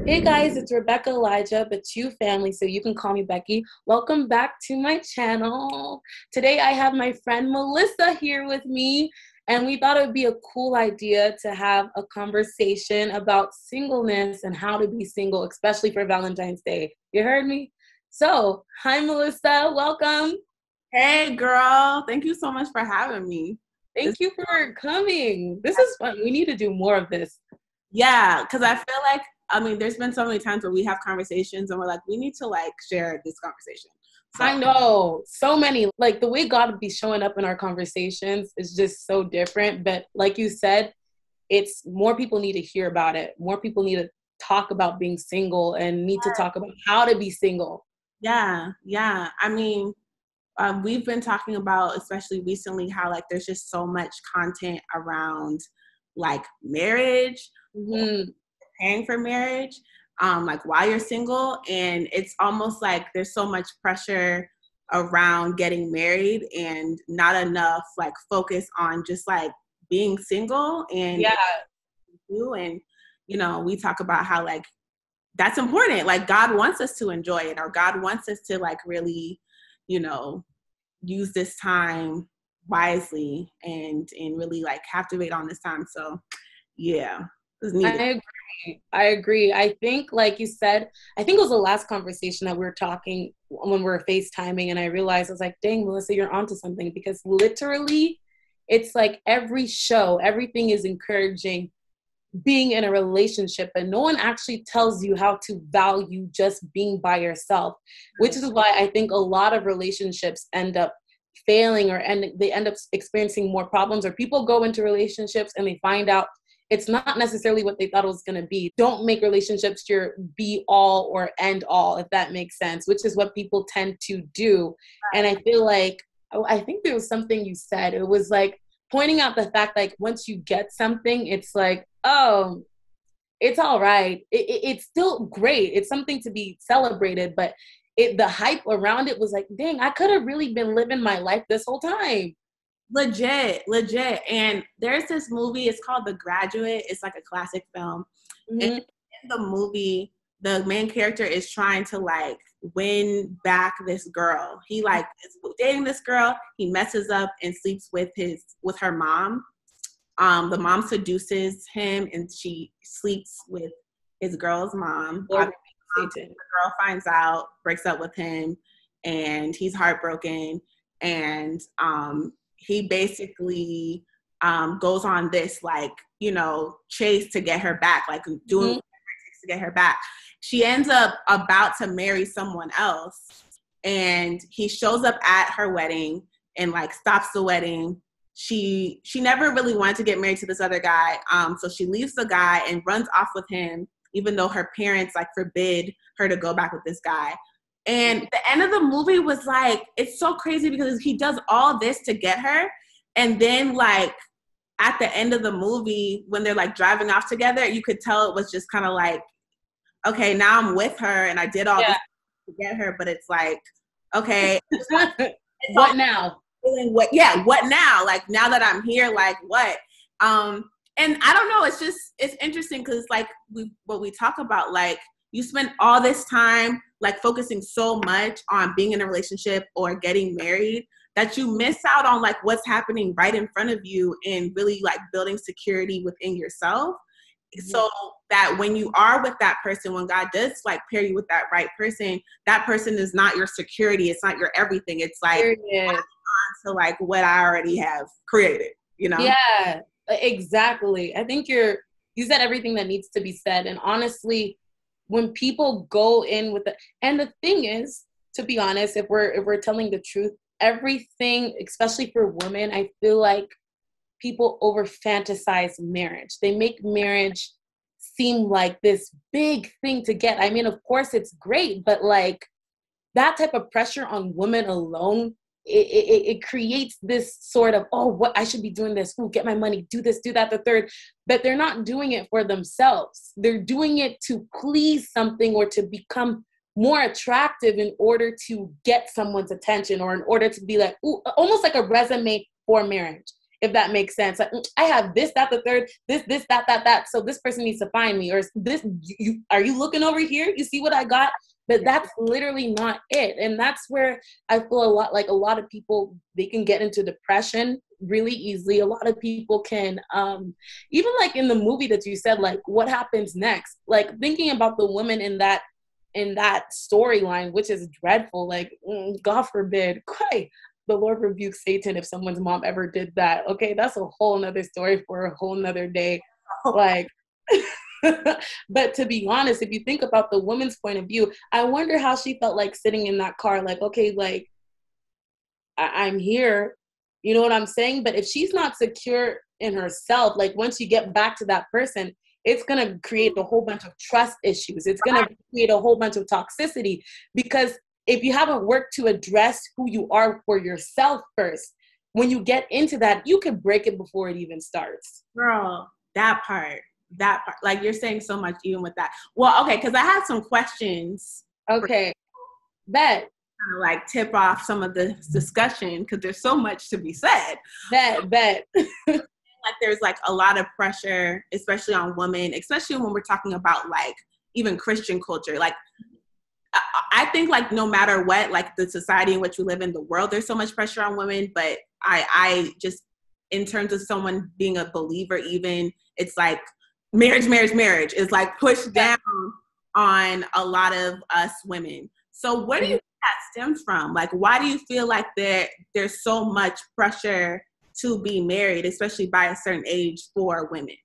Hey guys, it's Rebecca Elijah, but you family, so you can call me Becky. Welcome back to my channel. Today I have my friend Melissa here with me, and we thought it would be a cool idea to have a conversation about singleness and how to be single, especially for Valentine's Day. You heard me? So, hi Melissa, welcome. Hey girl, thank you so much for having me. Thank This- you for coming. This is fun. We need to do more of this. yeah, because I feel like, there's been so many times where we have conversations and we're like, we need to share this conversation. I know so many, like the way God would be showing up in our conversations is just so different. But like you said, it's more people need to hear about it. More people need to talk about being single and need to talk about how to be single. Yeah. We've been talking about, especially recently, how there's just so much content around marriage, Mm-hmm. preparing for marriage, while you're single. And it's almost like there's so much pressure around getting married and not enough focus on just being single and Yeah, you. And, we talk about how that's important. God wants us to enjoy it, or God wants us to really, you know, use this time wisely and really captivate on this time. So yeah, it's needed. I agree. I agree. I think, like you said, I think it was the last conversation that we were talking when we were FaceTiming, and I realized I was like, dang, Melissa, you're onto something, because literally it's like every show, everything is encouraging being in a relationship, but no one actually tells you how to value just being by yourself, which is why I think a lot of relationships end up failing, or they end up experiencing more problems, or people go into relationships and they find out it's not necessarily what they thought it was going to be. Don't make relationships your be all or end all, if that makes sense, which is what people tend to do. And I feel like, I think there was something you said. It was like pointing out the fact, once you get something, it's like, oh, it's all right. It's still great. It's something to be celebrated, but the hype around it was like, dang, I could have really been living my life this whole time. Legit. And there's this movie, it's called The Graduate. It's like a classic film. And Mm-hmm. in the movie, the main character is trying to win back this girl. He is dating this girl. He messes up and sleeps with her mom. The mom seduces him and she sleeps with his girl's mom. Or The girl finds out, breaks up with him, and he's heartbroken. And he basically goes on this chase to get her back, doing whatever it takes to get her back. She ends up about to marry someone else, and he shows up at her wedding and stops the wedding. She never really wanted to get married to this other guy, so she leaves the guy and runs off with him, even though her parents forbid her to go back with this guy. And the end of the movie was it's so crazy because he does all this to get her, and then at the end of the movie when they're driving off together, you could tell it was just kind of okay, now I'm with her and I did all this to get her, but it's okay, what now? What now? Now that I'm here, what? And I don't know, it's interesting because what we talk about, you spend all this time focusing so much on being in a relationship or getting married that you miss out on what's happening right in front of you, and really building security within yourself. Mm-hmm. So that when you are with that person, when God does pair you with that right person, that person is not your security. It's not your everything. It's to what I already have created, Yeah, exactly. I think you said everything that needs to be said. And honestly, when people go in with and the thing is, to be honest, if we're telling the truth, everything, especially for women, I feel like people over fantasize marriage. They make marriage seem like this big thing to get. I mean, of course it's great, but that type of pressure on women alone, it creates this sort of, oh, what I should be doing this, get my money, do this, do that, the third. But they're not doing it for themselves. They're doing it to please something or to become more attractive in order to get someone's attention, or in order to be ooh, almost like a resume for marriage. if that makes sense. Like, I have this, that, the third, this, that. So this person needs to find me, or this, are you looking over here? You see what I got? But that's literally not it. And that's where I feel a lot of people, they can get into depression really easily. A lot of people can, even like in the movie that you said, like what happens next? Like thinking about the women in that storyline, which is dreadful. Like, God forbid, cry. The Lord rebuke Satan if someone's mom ever did that. Okay, that's a whole nother story for a whole nother day. Like, but to be honest, if you think about the woman's point of view, I wonder how she felt like sitting in that car, like, okay, like, I'm here, you know what I'm saying? But if she's not secure in herself, like once you get back to that person, it's going to create a whole bunch of trust issues. It's going to create a whole bunch of toxicity, because if you haven't worked to address who you are for yourself first, when you get into that, you can break it before it even starts. Girl, that part, like you're saying so much even with that. Well, okay, because I had some questions. Okay, bet. Kind of like tip off some of the discussion, because there's so much to be said. Bet. Like there's like a lot of pressure, especially on women, especially when we're talking about like even Christian culture. Like I think like no matter what, like the society in which we live in, the world, there's so much pressure on women. But I just, in terms of someone being a believer, even, it's like marriage is like pushed down on a lot of us women. So where do you think that stems from? Like, why do you feel like there's so much pressure to be married, especially by a certain age for women?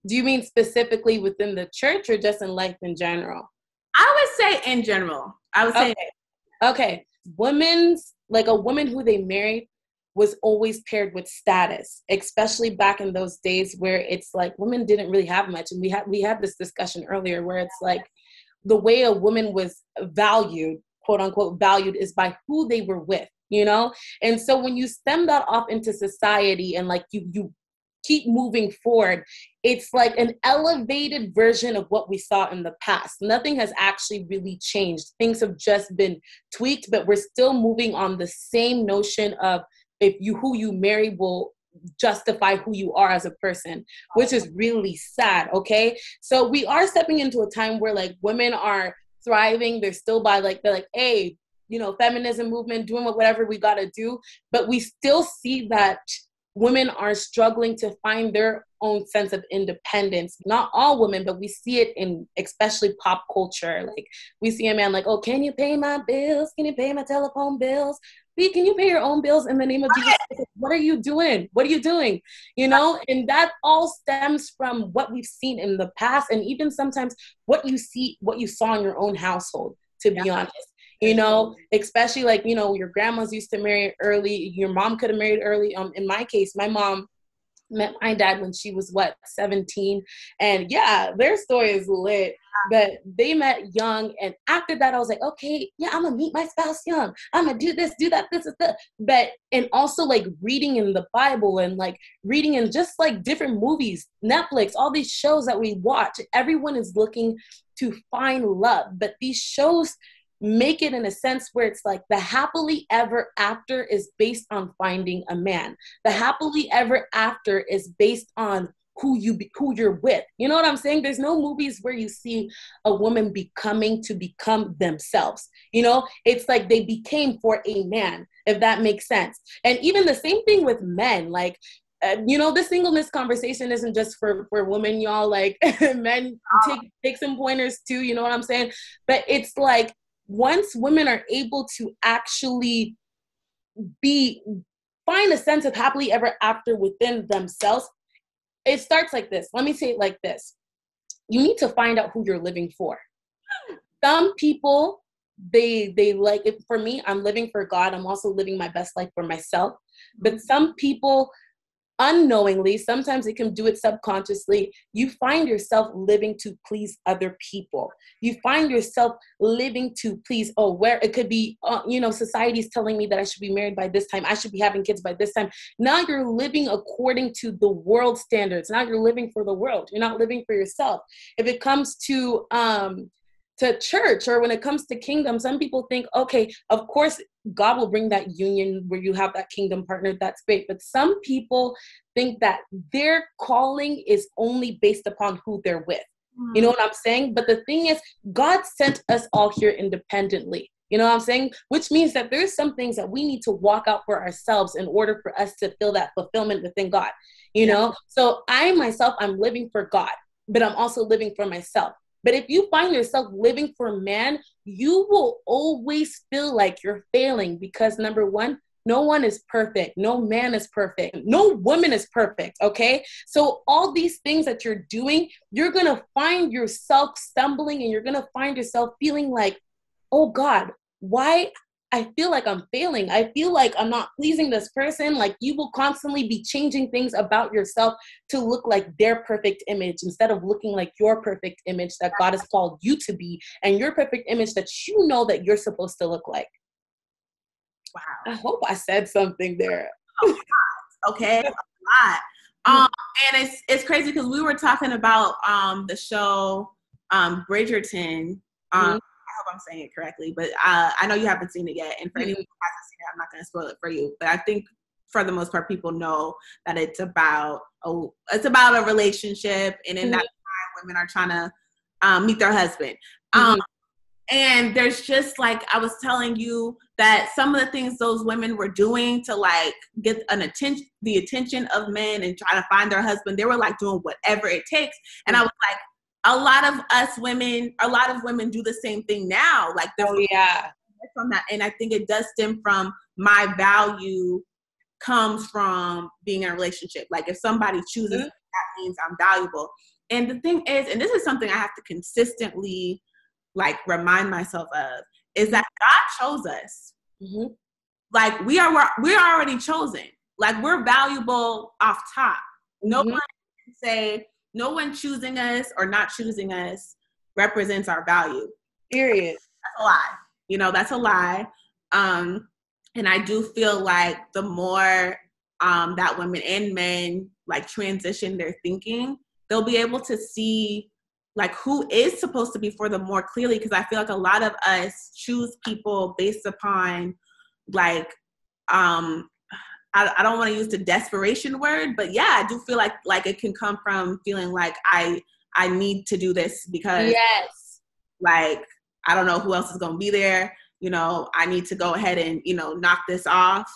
Do you mean specifically within the church or just in life in general? I would say in general. I would say. Okay. Like a woman who they married was always paired with status, especially back in those days where it's like women didn't really have much. And we had this discussion earlier where it's like the way a woman was valued, quote unquote, valued, is by who they were with, you know? And so when you stem that off into society and like you keep moving forward, it's like an elevated version of what we saw in the past. Nothing has actually really changed. Things have just been tweaked, but we're still moving on the same notion of who you marry will justify who you are as a person, which is really sad. Okay. So we are stepping into a time where like women are thriving. They're still they're like, hey, you know, feminism movement, doing whatever we got to do. But we still see that women are struggling to find their own sense of independence. Not all women, but we see it in especially pop culture. Like we see a man like, oh, can you pay my bills? Can you pay my telephone bills? Can you pay your own bills in the name of Jesus? What are you doing? What are you doing? You know, and that all stems from what we've seen in the past, and even sometimes what you saw in your own household, to be honest. You know, especially like, you know, your grandmas used to marry early. Your mom could have married early. In my case, my mom met my dad when she was 17, and yeah, their story is lit, but they met young. And after that I was like, okay, yeah, I'm gonna meet my spouse young, I'm gonna do this, do that, this is that. But and also like reading in the Bible and like reading in just like different movies, Netflix, all these shows that we watch, everyone is looking to find love, but these shows make it in a sense where it's like the happily ever after is based on finding a man. The happily ever after is based on who you're with. You know what I'm saying? There's no movies where you see a woman become themselves. You know, it's like they became for a man, if that makes sense. And even the same thing with men, like, you know, the singleness conversation isn't just for women, y'all. Like men take some pointers too, you know what I'm saying? But it's like, once women are able to actually find a sense of happily ever after within themselves, it starts like this. Let me say it like this. You need to find out who you're living for. Some people, they like it. For me, I'm living for God. I'm also living my best life for myself. But some people, unknowingly, sometimes it can do it subconsciously, you find yourself living to please other people. You find yourself living to please, where it could be, you know, society's telling me that I should be married by this time, I should be having kids by this time. Now you're living according to the world standards. Now you're living for the world. You're not living for yourself. If it comes to to church or when it comes to kingdom, some people think, okay, of course, God will bring that union where you have that kingdom partner. That's great. But some people think that their calling is only based upon who they're with. You know what I'm saying? But the thing is, God sent us all here independently. You know what I'm saying? Which means that there's some things that we need to walk out for ourselves in order for us to feel that fulfillment within God. You know? So I myself, I'm living for God, but I'm also living for myself. But if you find yourself living for man, you will always feel like you're failing because number one, no one is perfect. No man is perfect. No woman is perfect. Okay. So all these things that you're doing, you're going to find yourself stumbling and you're going to find yourself feeling like, oh God, why I feel like I'm failing. I feel like I'm not pleasing this person. Like you will constantly be changing things about yourself to look like their perfect image instead of looking like your perfect image that God has called you to be and your perfect image that you know that you're supposed to look like. Wow. I hope I said something there. Okay, a lot. And it's crazy because we were talking about the show Bridgerton. I hope I'm saying it correctly, but I know you haven't seen it yet. And for anyone who hasn't seen it, I'm not going to spoil it for you. But I think for the most part, people know that it's about a relationship, and in that time, women are trying to meet their husband. And there's just like I was telling you that some of the things those women were doing to like get the attention of men and try to find their husband, they were like doing whatever it takes. And I was like, a lot of women do the same thing now. Like from that, and I think it does stem from my value comes from being in a relationship. Like if somebody chooses, that means I'm valuable. And the thing is, and this is something I have to consistently like remind myself of, is that God chose us. Like we're already chosen. Like we're valuable off top. No one can say no one choosing us or not choosing us represents our value. Period. That's a lie. You know, that's a lie. And I do feel like the more that women and men like transition their thinking, they'll be able to see like who is supposed to be for them more clearly. Because I feel like a lot of us choose people based upon like, I don't want to use the desperation word, but yeah, I do feel like it can come from feeling like I need to do this because like, I don't know who else is going to be there. You know, I need to go ahead and, you know, knock this off.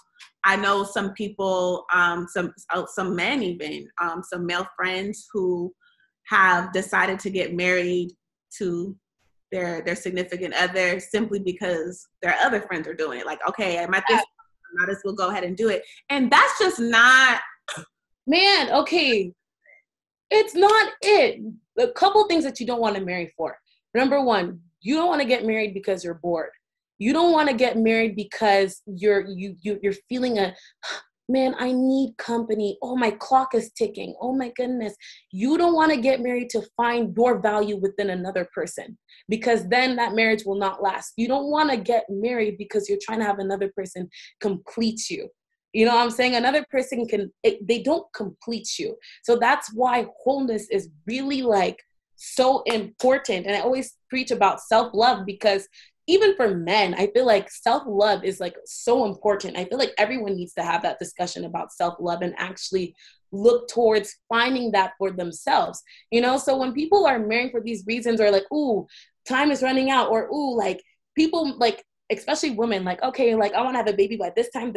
I know some people, some men even, some male friends who have decided to get married to their significant other simply because their other friends are doing it. Like, okay, I'm at this, might as well go ahead and do it. And that's just not... Man, okay. It's not it. A couple things that you don't want to marry for. Number one, you don't want to get married because you're bored. You don't want to get married because you're feeling man, I need company. Oh, my clock is ticking. Oh my goodness. You don't want to get married to find your value within another person because then that marriage will not last. You don't want to get married because you're trying to have another person complete you. You know what I'm saying? Another person they don't complete you. So that's why wholeness is really like so important. And I always preach about self-love because even for men, I feel like self-love is like so important. I feel like everyone needs to have that discussion about self-love and actually look towards finding that for themselves. You know, so when people are marrying for these reasons or like, ooh, time is running out, or ooh, like people like, especially women, like, okay, like I want to have a baby by this time.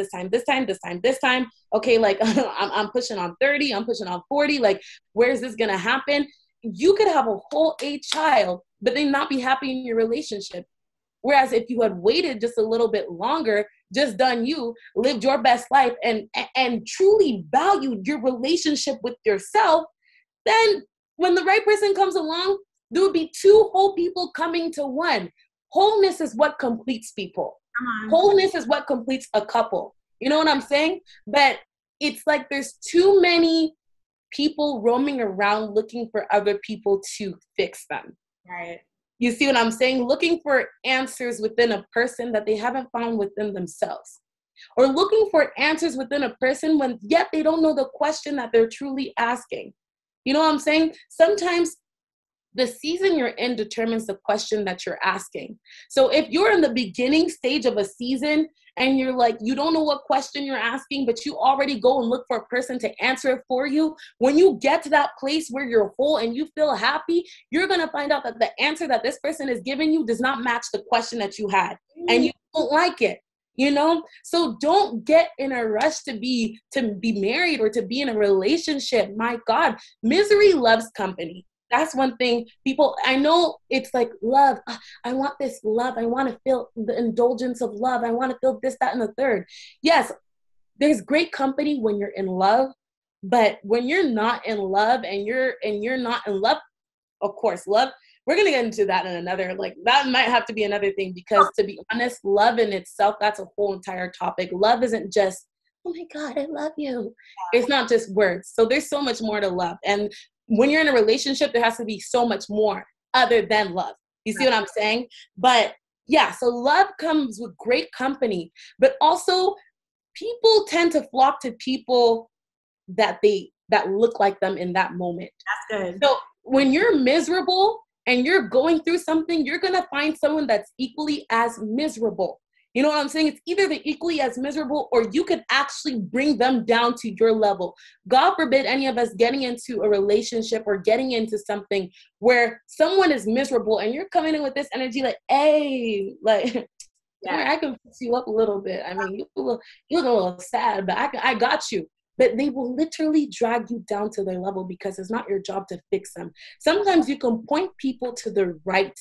Okay, like I'm pushing on 30, I'm pushing on 40. Like, where's this going to happen? You could have a whole 8 child, but then not be happy in your relationship. Whereas if you had waited just a little bit longer, just done you, lived your best life and truly valued your relationship with yourself, then when the right person comes along, there would be 2 whole people coming to one. Wholeness is what completes people. Wholeness is what completes a couple. You know what I'm saying? But it's like there's too many people roaming around looking for other people to fix them. Right. You see what I'm saying? Looking for answers within a person that they haven't found within themselves. Or looking for answers within a person when yet they don't know the question that they're truly asking. You know what I'm saying? Sometimes the season you're in determines the question that you're asking. So if you're in the beginning stage of a season and you're like, you don't know what question you're asking, but you already go and look for a person to answer it for you, when you get to that place where you're whole and you feel happy, you're going to find out that the answer that this person is giving you does not match the question that you had, and you don't like it. You know, so don't get in a rush to be married or to be in a relationship. My God, misery loves company. That's one thing people, I know it's like love. I want this love. I want to feel the indulgence of love. I want to feel this, that, and the third. Yes, there's great company when you're in love, but when you're not in love and you're not in love, of course, love, we're going to get into that in another, like that might have to be another thing, because to be honest, love in itself, that's a whole entire topic. Love isn't just, oh my God, I love you. It's not just words. So there's so much more to love. And when you're in a relationship, there has to be so much more other than love. You see what I'm saying? But yeah, so love comes with great company, but also people tend to flock to people that look like them in that moment. That's good. So when you're miserable and you're going through something, you're going to find someone that's equally as miserable. You know what I'm saying? It's either they're equally as miserable or you could actually bring them down to your level. God forbid any of us getting into a relationship or getting into something where someone is miserable and you're coming in with this energy like, hey, like, yeah, I can fix you up a little bit. I mean, you look a little sad, but I got you. But they will literally drag you down to their level because it's not your job to fix them. Sometimes you can point people to the right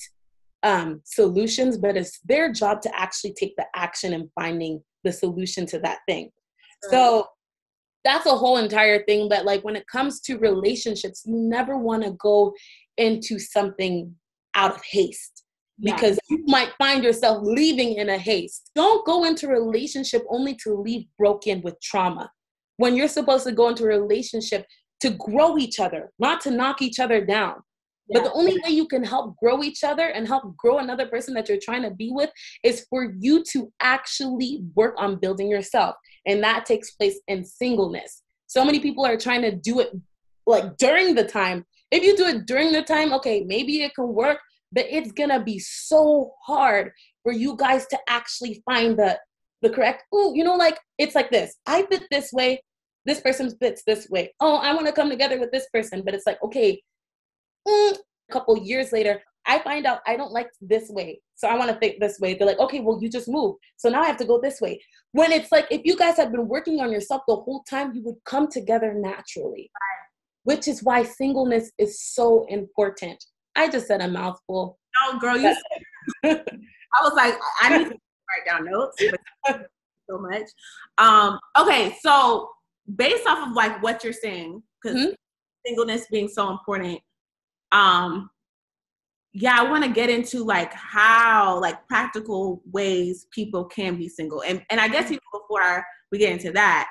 solutions, but it's their job to actually take the action in finding the solution to that thing. Right. So that's a whole entire thing. But like when it comes to relationships, you never want to go into something out of haste. Because you might find yourself leaving in a haste. Don't go into a relationship only to leave broken with trauma. When you're supposed to go into a relationship to grow each other, not to knock each other down. Yeah. But the only way you can help grow each other and help grow another person that you're trying to be with is for you to actually work on building yourself. And that takes place in singleness. So many people are trying to do it like during the time. If you do it during the time, okay, maybe it can work, but it's going to be so hard for you guys to actually find the correct, like, it's like this. I fit this way. This person fits this way. Oh, I want to come together with this person. But it's like, okay, a couple years later, I find out I don't like this way. So I want to think this way. They're like, okay, well, you just moved. So now I have to go this way. When it's like, if you guys had been working on yourself the whole time, you would come together naturally, which is why singleness is so important. I just said a mouthful. No, girl, you I was like, I need to write down notes. But so much. Okay, so based off of like what you're saying, because singleness being so important, I want to get into like how like practical ways people can be single. And I guess even before we get into that,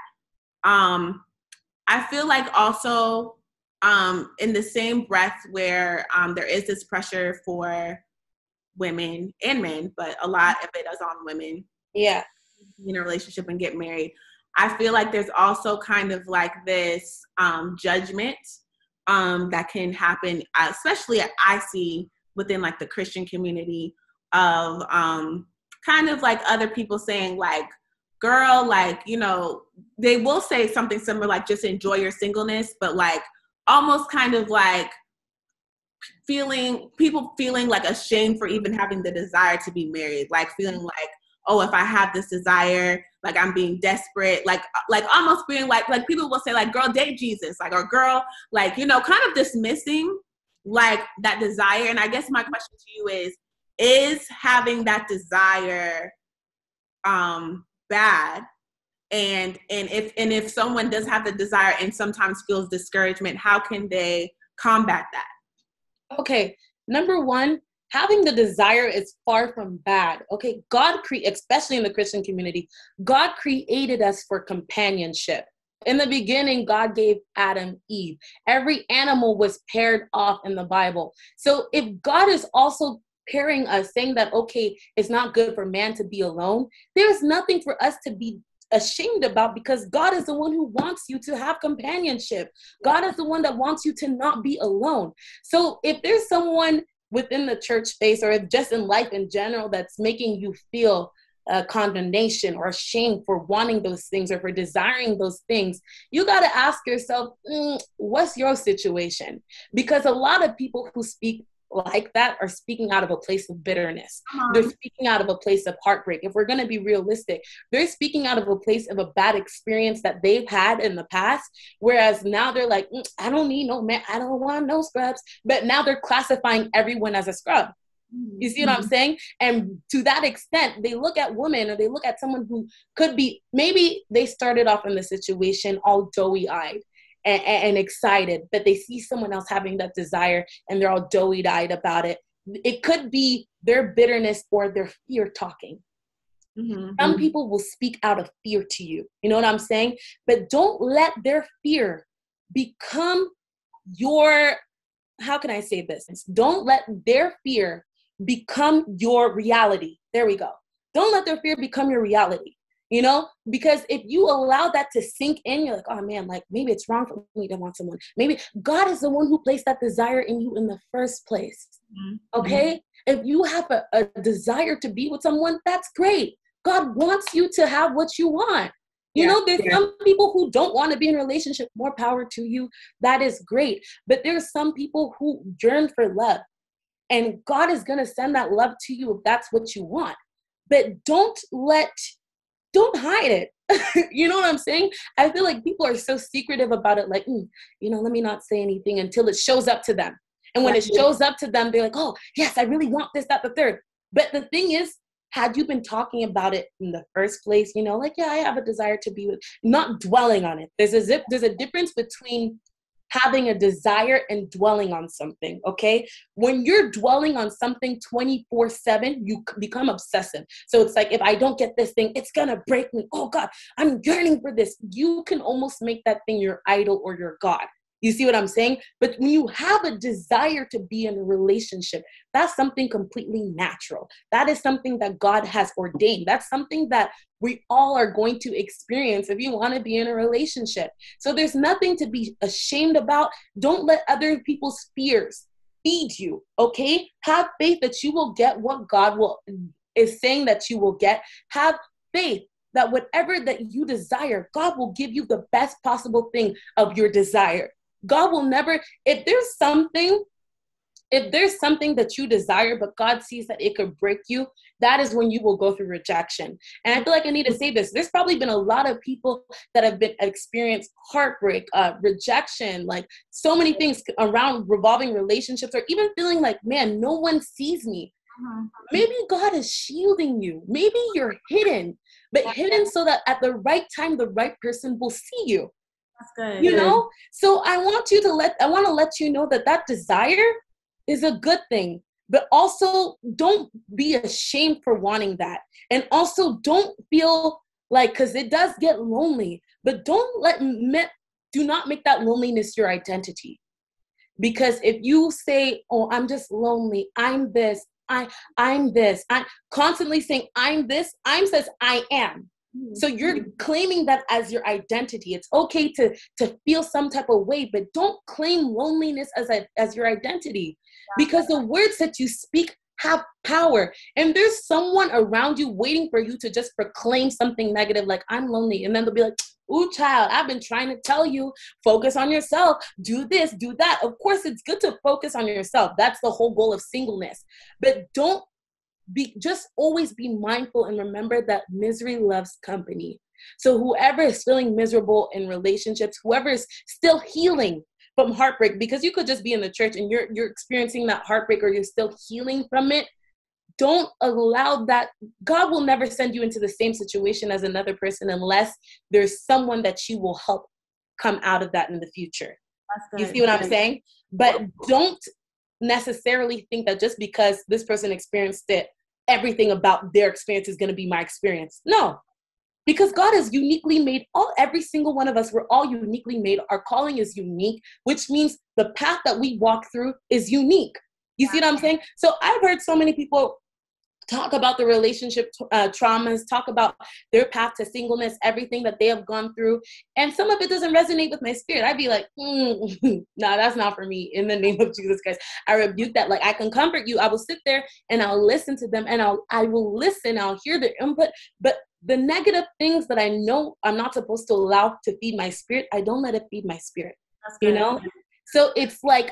I feel like also in the same breath where there is this pressure for women and men, but a lot of it is on women. Yeah. In a relationship and get married. I feel like there's also kind of like this judgment that can happen, especially I see within like the Christian community of kind of like other people saying like, girl, like, they will say something similar like just enjoy your singleness, but like almost kind of like people feeling like ashamed for even having the desire to be married, like feeling like, oh, if I have this desire, like I'm being desperate, like almost being like people will say like, girl, date Jesus, like, or girl, like, kind of dismissing like that desire. And I guess my question to you is having that desire bad? And if someone does have the desire and sometimes feels discouragement, how can they combat that? Okay, number one, having the desire is far from bad. Okay, especially in the Christian community, God created us for companionship. In the beginning, God gave Adam Eve. Every animal was paired off in the Bible. So if God is also pairing us, saying that, okay, it's not good for man to be alone, there's nothing for us to be ashamed about, because God is the one who wants you to have companionship. God is the one that wants you to not be alone. So if there's someone within the church space, or if just in life in general, that's making you feel condemnation or shame for wanting those things or for desiring those things, you got to ask yourself, what's your situation? Because a lot of people who speak like that are speaking out of a place of bitterness. They're speaking out of a place of heartbreak. If we're going to be realistic, they're speaking out of a place of a bad experience that they've had in the past, whereas now they're like, I don't need no man, I don't want no scrubs. But now they're classifying everyone as a scrub. You see what I'm saying? And to that extent, they look at women, or they look at someone who could be, maybe they started off in the situation all doughy-eyed and excited, but they see someone else having that desire and they're all doughy-eyed about it. It could be their bitterness or their fear talking. Some people will speak out of fear to you. You know what I'm saying? But don't let their fear become your, how can I say this? Don't let their fear become your reality. There we go. Don't let their fear become your reality. You know, because if you allow that to sink in, you're like, oh man, like maybe it's wrong for me to want someone. Maybe God is the one who placed that desire in you in the first place. Okay? If you have a desire to be with someone, that's great. God wants you to have what you want. You know, there's some people who don't want to be in a relationship. More power to you. That is great. But there's some people who yearn for love. And God is going to send that love to you if that's what you want. But don't hide it. You know what I'm saying? I feel like people are so secretive about it. Like, you know, let me not say anything until it shows up to them. And when it shows up to them, they're like, oh, yes, I really want this, that, the third. But the thing is, had you been talking about it in the first place, you know, like, yeah, I have a desire to be with, not dwelling on it. There's a difference between having a desire and dwelling on something, okay? When you're dwelling on something 24/7, you become obsessive. So it's like, if I don't get this thing, it's gonna break me. Oh God, I'm yearning for this. You can almost make that thing your idol or your God. You see what I'm saying? But when you have a desire to be in a relationship, that's something completely natural. That is something that God has ordained. That's something that we all are going to experience if you want to be in a relationship. So there's nothing to be ashamed about. Don't let other people's fears feed you, okay? Have faith that you will get what God is saying that you will get. Have faith that whatever that you desire, God will give you the best possible thing of your desire. God will never, if there's something that you desire, but God sees that it could break you, that is when you will go through rejection. And I feel like I need to say this. There's probably been a lot of people that have experienced heartbreak, rejection, like so many things around revolving relationships, or even feeling like, man, no one sees me. Maybe God is shielding you. Maybe you're hidden, but hidden so that at the right time, the right person will see you. That's good. You know? So I want to let you know that desire is a good thing, but also don't be ashamed for wanting that. And also don't feel like, because it does get lonely, but do not make that loneliness your identity. Because if you say, oh, I'm just lonely, I'm this, I'm this, I'm constantly saying I'm this, I'm says I am. So you're claiming that as your identity. It's okay to feel some type of way, but don't claim loneliness as your identity, because the words that you speak have power. And there's someone around you waiting for you to just proclaim something negative, like I'm lonely. And then they'll be like, ooh, child, I've been trying to tell you, focus on yourself, do this, do that. Of course, it's good to focus on yourself. That's the whole goal of singleness. But just always be mindful and remember that misery loves company. So whoever is feeling miserable in relationships, whoever is still healing from heartbreak, because you could just be in the church and you're experiencing that heartbreak, or you're still healing from it, don't allow that. God will never send you into the same situation as another person unless there's someone that you will help come out of that in the future. You see what I'm saying? But don't necessarily think that just because this person experienced it, everything about their experience is going to be my experience. No, because God has uniquely made every single one of us. We're all uniquely made. Our calling is unique, which means the path that we walk through is unique. You see what I'm saying? So I've heard so many people talk about the relationship traumas, talk about their path to singleness, everything that they have gone through. And some of it doesn't resonate with my spirit. I'd be like, nah, that's not for me. In the name of Jesus Christ, I rebuke that. Like, I can comfort you. I will sit there and I'll listen to them, and I will listen. I'll hear their input. But the negative things that I know I'm not supposed to allow to feed my spirit, I don't let it feed my spirit, you know? So it's like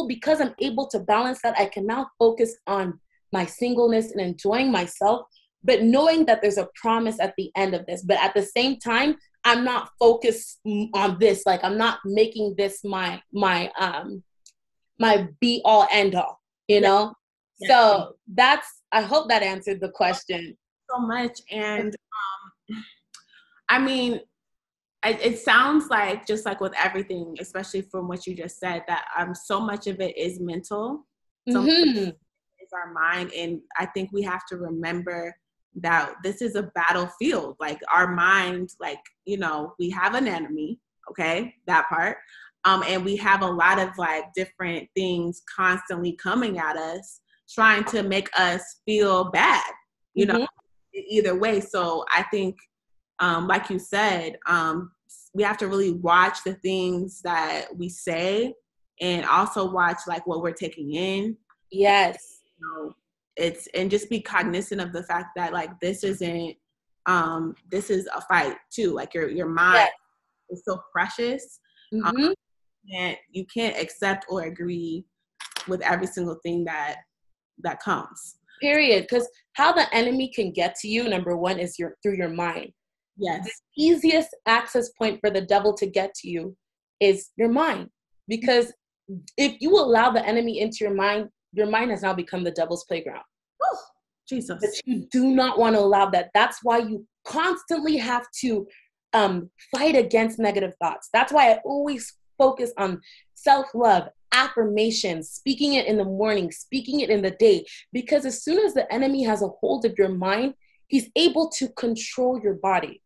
because I'm able to balance that, I can now focus on my singleness and enjoying myself, but knowing that there's a promise at the end of this. But at the same time, I'm not focused on this. Like, I'm not making this my be all end all, you know? Yeah. So I hope that answered the question. So much. And I mean, it sounds like, just like with everything, especially from what you just said, that so much of it is mental. So much is our mind. And I think we have to remember that this is a battlefield. Like, our mind, like, you know, we have an enemy, okay, that part. And we have a lot of like different things constantly coming at us, trying to make us feel bad, you know, either way. So I think, like you said, we have to really watch the things that we say, and also watch like what we're taking in. Yes. You know, and just be cognizant of the fact that like this isn't this is a fight too. Like your mind is so precious. And you can't accept or agree with every single thing that comes. Period. Because how the enemy can get to you, number one, is through your mind. Yes. The easiest access point for the devil to get to you is your mind. Because if you allow the enemy into your mind has now become the devil's playground. Oh, Jesus. But you do not want to allow that. That's why you constantly have to fight against negative thoughts. That's why I always focus on self-love, affirmations, speaking it in the morning, speaking it in the day. Because as soon as the enemy has a hold of your mind, he's able to control your body.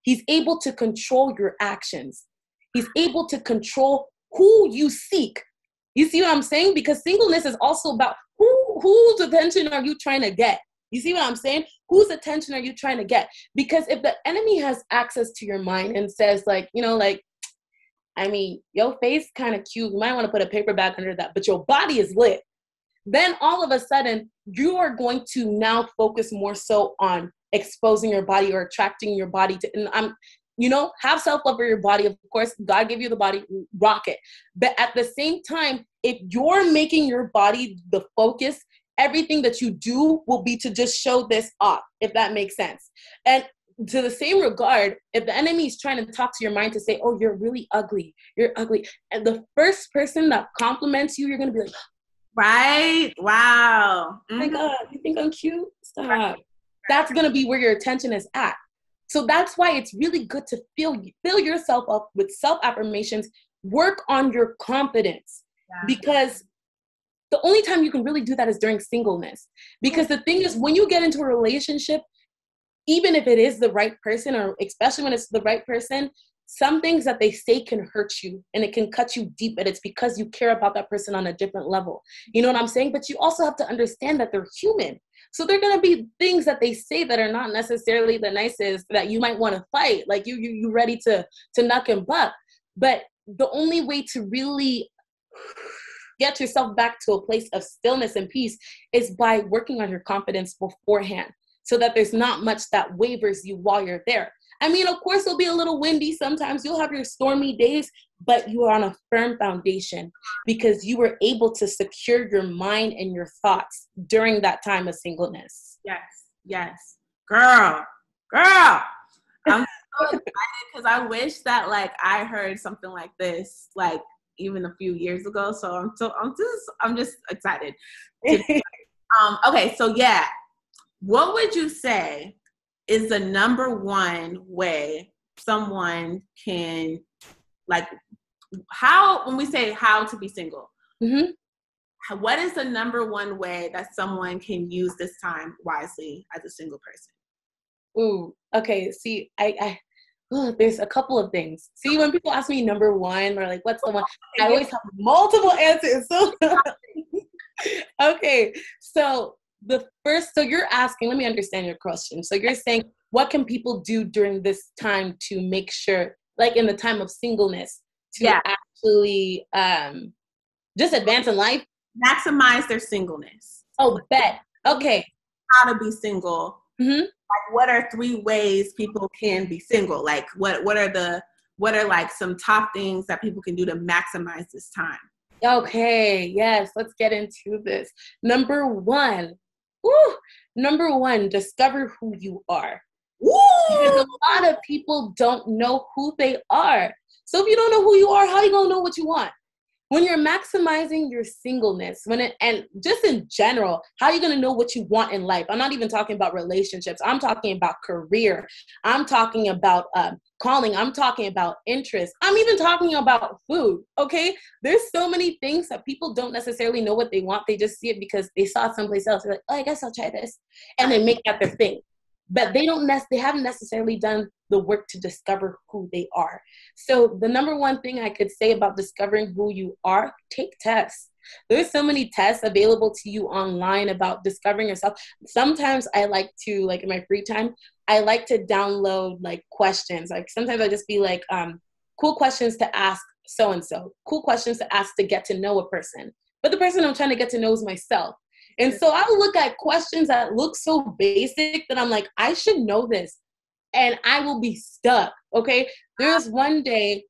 He's able to control your actions. He's able to control who you seek. You see what I'm saying? Because singleness is also about whose attention are you trying to get? You see what I'm saying? Whose attention are you trying to get? Because if the enemy has access to your mind and says like, you know, like, I mean, your face kind of cute. You might want to put a paper bag under that, but your body is lit. Then all of a sudden, you are going to now focus more so on exposing your body or attracting your body to, and have self-love for your body. Of course, God gave you the body, rock it. But at the same time, if you're making your body the focus, everything that you do will be to just show this off, if that makes sense. And to the same regard, if the enemy is trying to talk to your mind to say, oh, you're really ugly, you're ugly, and the first person that compliments you, you're going to be like, right? Wow. Oh my God, you think I'm cute? Stop. Right. That's going to be where your attention is at. So that's why it's really good to fill yourself up with self-affirmations, work on your confidence, because the only time you can really do that is during singleness. Because the thing is, when you get into a relationship, even if it is the right person, or especially when it's the right person, some things that they say can hurt you and it can cut you deep, but it's because you care about that person on a different level. You know what I'm saying? But you also have to understand that they're human. So there are going to be things that they say that are not necessarily the nicest, that you might want to fight, like you ready to knock and buck. But the only way to really get yourself back to a place of stillness and peace is by working on your confidence beforehand, so that there's not much that wavers you while you're there. I mean, of course, it'll be a little windy sometimes. You'll have your stormy days, but you are on a firm foundation because you were able to secure your mind and your thoughts during that time of singleness. Yes. Girl. I'm so excited because I wish that like I heard something like this like even a few years ago. So I'm just excited. Okay, so yeah. What would you say is the number one way someone can, like, when we say how to be single, what is the number one way that someone can use this time wisely as a single person? Ooh, okay. See, there's a couple of things. See, when people ask me number one or like, what's the one, I always have multiple answers. So, okay. So the first, so you're asking, let me understand your question. So you're saying, what can people do during this time to make sure, like in the time of singleness, to Yeah. actually just advance in life? Maximize their singleness. Oh, bet. Okay. How to be single. Mm-hmm. Like, what are 3 ways people can be single? Like, what are like some top things that people can do to maximize this time? Okay, yes, let's get into this. Number one, discover who you are. Because Woo! a lot of people don't know who they are. So if you don't know who you are, how are you gonna know what you want? When you're maximizing your singleness, and just in general, how are you going to know what you want in life? I'm not even talking about relationships. I'm talking about career. I'm talking about calling. I'm talking about interest. I'm even talking about food. Okay. There's so many things that people don't necessarily know what they want. They just see it because they saw it someplace else. They're like, oh, I guess I'll try this. And they make that their thing. But they haven't necessarily done the work to discover who they are. So the number one thing I could say about discovering who you are, take tests. There's so many tests available to you online about discovering yourself. Sometimes I like to, like in my free time, I like to download like questions. Like sometimes I just be like, cool questions to ask so-and-so, cool questions to ask to get to know a person. But the person I'm trying to get to know is myself. And so I look at questions that look so basic that I'm like, I should know this. And I will be stuck, okay? There was one day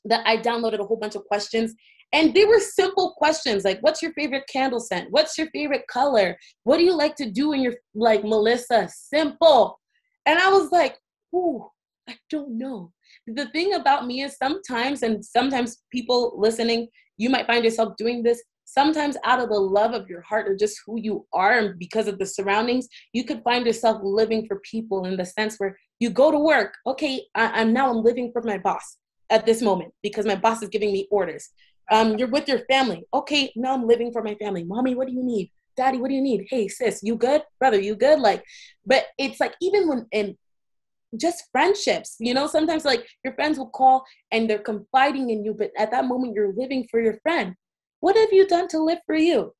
that I downloaded a whole bunch of questions, and they were simple questions like, what's your favorite candle scent? What's your favorite color? What do you like to do in your, like, Melissa? Simple. And I was like, ooh, I don't know. The thing about me is sometimes people listening, you might find yourself doing this. Sometimes out of the love of your heart or just who you are and because of the surroundings, you could find yourself living for people in the sense where you go to work. Okay, I'm living for my boss at this moment because my boss is giving me orders. You're with your family. Okay, now I'm living for my family. Mommy, what do you need? Daddy, what do you need? Hey, sis, you good? Brother, you good? Like, but it's like even when in just friendships, sometimes like your friends will call and they're confiding in you, but at that moment you're living for your friend. What have you done to live for you?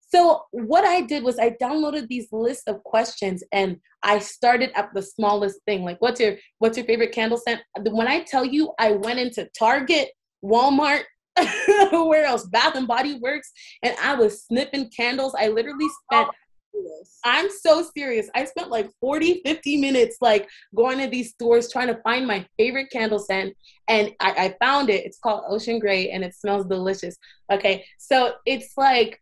So what I did was I downloaded these lists of questions and I started at the smallest thing. Like, what's your favorite candle scent? When I tell you, I went into Target, Walmart, where else? Bath and Body Works, and I was sniffing candles. I literally spent, I'm so serious. I spent like 40, 50 minutes like going to these stores trying to find my favorite candle scent. And I found it. It's called Ocean Gray and it smells delicious. Okay. So it's like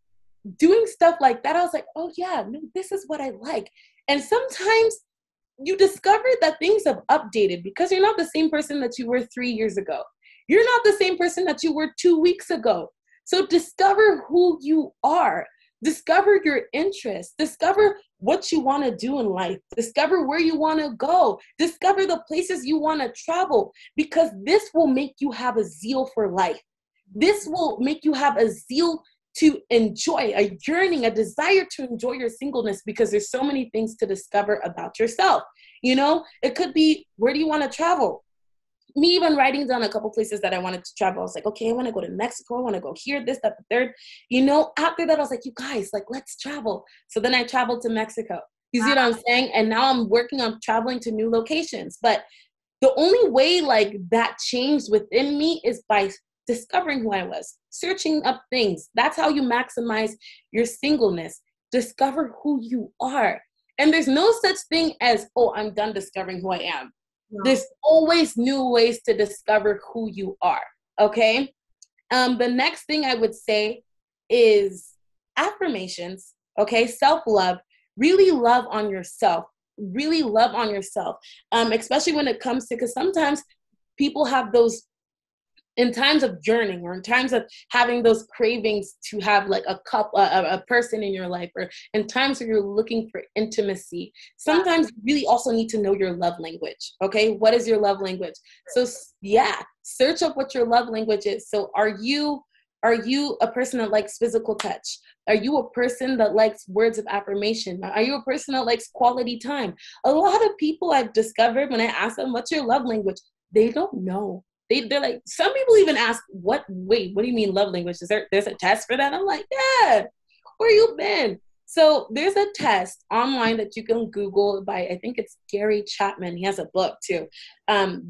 doing stuff like that. I was like, oh yeah, no, this is what I like. And sometimes you discover that things have updated because you're not the same person that you were 3 years ago. You're not the same person that you were 2 weeks ago. So discover who you are. Discover your interests. Discover what you want to do in life. Discover where you want to go. Discover the places you want to travel, because this will make you have a zeal for life. This will make you have a zeal to enjoy, a yearning, a desire to enjoy your singleness, because there's so many things to discover about yourself. It could be, where do you want to travel? Me even writing down a couple places that I wanted to travel. I was like, okay, I want to go to Mexico. I want to go here, this, that, the third. After that, I was like, you guys, like, let's travel. So then I traveled to Mexico. You see what I'm saying? And now I'm working on traveling to new locations. But the only way like that changed within me is by discovering who I was, searching up things. That's how you maximize your singleness. Discover who you are. And there's no such thing as, oh, I'm done discovering who I am. No. There's always new ways to discover who you are, okay? The next thing I would say is affirmations, okay? Self-love. Really love on yourself. Really love on yourself, especially when it comes to, because sometimes people have those, in times of yearning or in times of having those cravings to have like a person in your life, or in times where you're looking for intimacy, sometimes you really also need to know your love language. Okay. What is your love language? So yeah, search up what your love language is. So are you a person that likes physical touch? Are you a person that likes words of affirmation? Are you a person that likes quality time? A lot of people I've discovered, when I ask them, what's your love language? They don't know. They're like, some people even ask, what do you mean love language? There's a test for that? I'm like, yeah, where you been? So there's a test online that you can Google by, I think it's Gary Chapman. He has a book too.